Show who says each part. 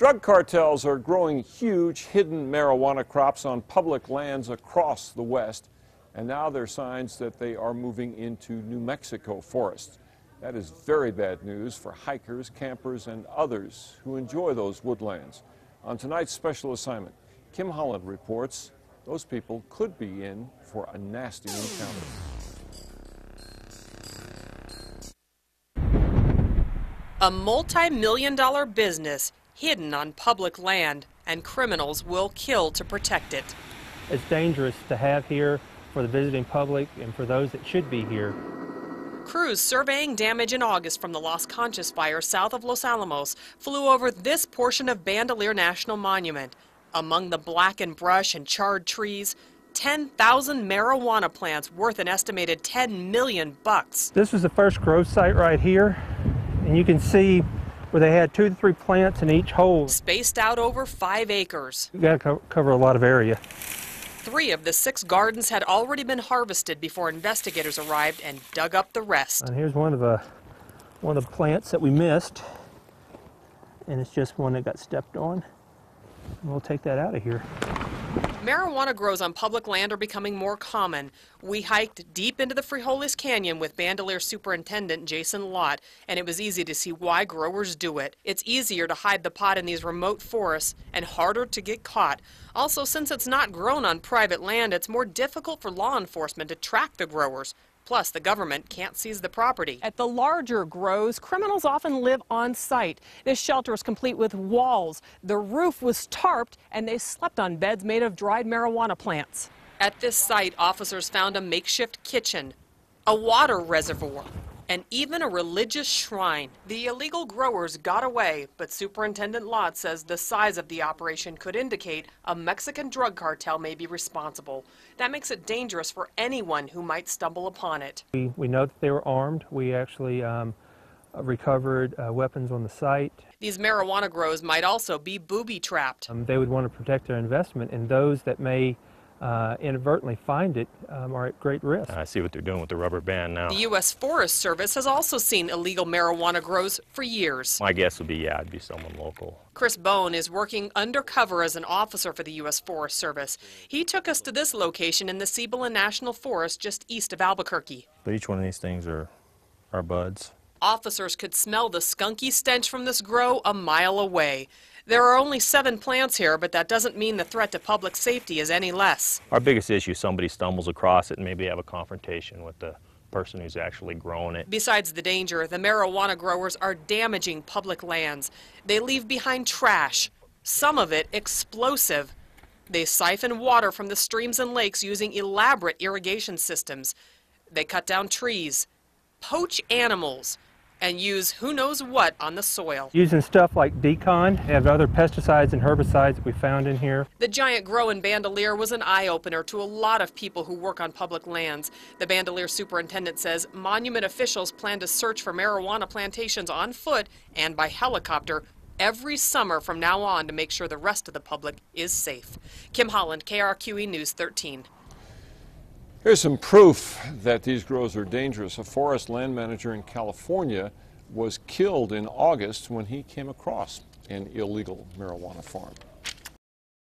Speaker 1: Drug cartels are growing huge hidden marijuana crops on public lands across the West, and now there are signs that they are moving into New Mexico forests. That is very bad news for hikers, campers, and others who enjoy those woodlands. On tonight's special assignment, Kim Holland reports those people could be in for a nasty encounter.
Speaker 2: A multi-million-dollar business hidden on public land, and criminals will kill to protect it.
Speaker 3: It's dangerous to have here for the visiting public and for those that should be here.
Speaker 2: Crews surveying damage in August from the Las Conchas fire south of Los Alamos flew over this portion of Bandelier National Monument. Among the blackened brush and charred trees, 10,000 marijuana plants worth an estimated $10 million.
Speaker 3: This was the first growth site right here, and you can see where they had 2 to 3 plants in each hole.
Speaker 2: Spaced out over 5 acres.
Speaker 3: You got to cover a lot of area.
Speaker 2: 3 of the 6 gardens had already been harvested before investigators arrived and dug up the rest.
Speaker 3: And here's one of the plants that we missed, and it's just one that got stepped on. And we'll take that out of here.
Speaker 2: Marijuana grows on public land are becoming more common. We hiked deep into the Frijoles Canyon with Bandelier Superintendent Jason Lott, and it was easy to see why growers do it. It's easier to hide the pot in these remote forests and harder to get caught. Also, since it's not grown on private land, it's more difficult for law enforcement to track the growers. Plus, the government can't seize the property. At the larger grows, criminals often live on site. This shelter is complete with walls. The roof was tarped, and they slept on beds made of dried marijuana plants. At this site, officers found a makeshift kitchen, a water reservoir, and even a religious shrine. The illegal growers got away, but Superintendent Lott says the size of the operation could indicate a Mexican drug cartel may be responsible. That makes it dangerous for anyone who might stumble upon it.
Speaker 3: We know that they were armed. We actually recovered weapons on the site.
Speaker 2: These marijuana grows might also be booby-trapped.
Speaker 3: They would want to protect their investment, and those that may inadvertently find it are at great risk.
Speaker 4: I see what they're doing with the rubber band now.
Speaker 2: The U.S. Forest Service has also seen illegal marijuana grows for years.
Speaker 4: My guess would be, yeah, it'd be someone local.
Speaker 2: Chris Bone is working undercover as an officer for the U.S. Forest Service. He took us to this location in the Cibola National Forest just east of Albuquerque.
Speaker 4: But each one of these things are buds.
Speaker 2: Officers could smell the skunky stench from this grow a mile away. There are only 7 plants here, but that doesn't mean the threat to public safety is any less.
Speaker 4: Our biggest issue is somebody stumbles across it and maybe have a confrontation with the person who's actually growing it.
Speaker 2: Besides the danger, the marijuana growers are damaging public lands. They leave behind trash, some of it explosive. They siphon water from the streams and lakes using elaborate irrigation systems. They cut down trees, poach animals, and use who knows what on the soil.
Speaker 3: Using stuff like Decon, have other pesticides and herbicides that we found in here.
Speaker 2: The giant grow in Bandelier was an eye-opener to a lot of people who work on public lands. The Bandelier superintendent says monument officials plan to search for marijuana plantations on foot and by helicopter every summer from now on to make sure the rest of the public is safe. Kim Holland, KRQE News 13.
Speaker 1: Here's some proof that these grows are dangerous. A forest land manager in California was killed in August when he came across an illegal marijuana farm.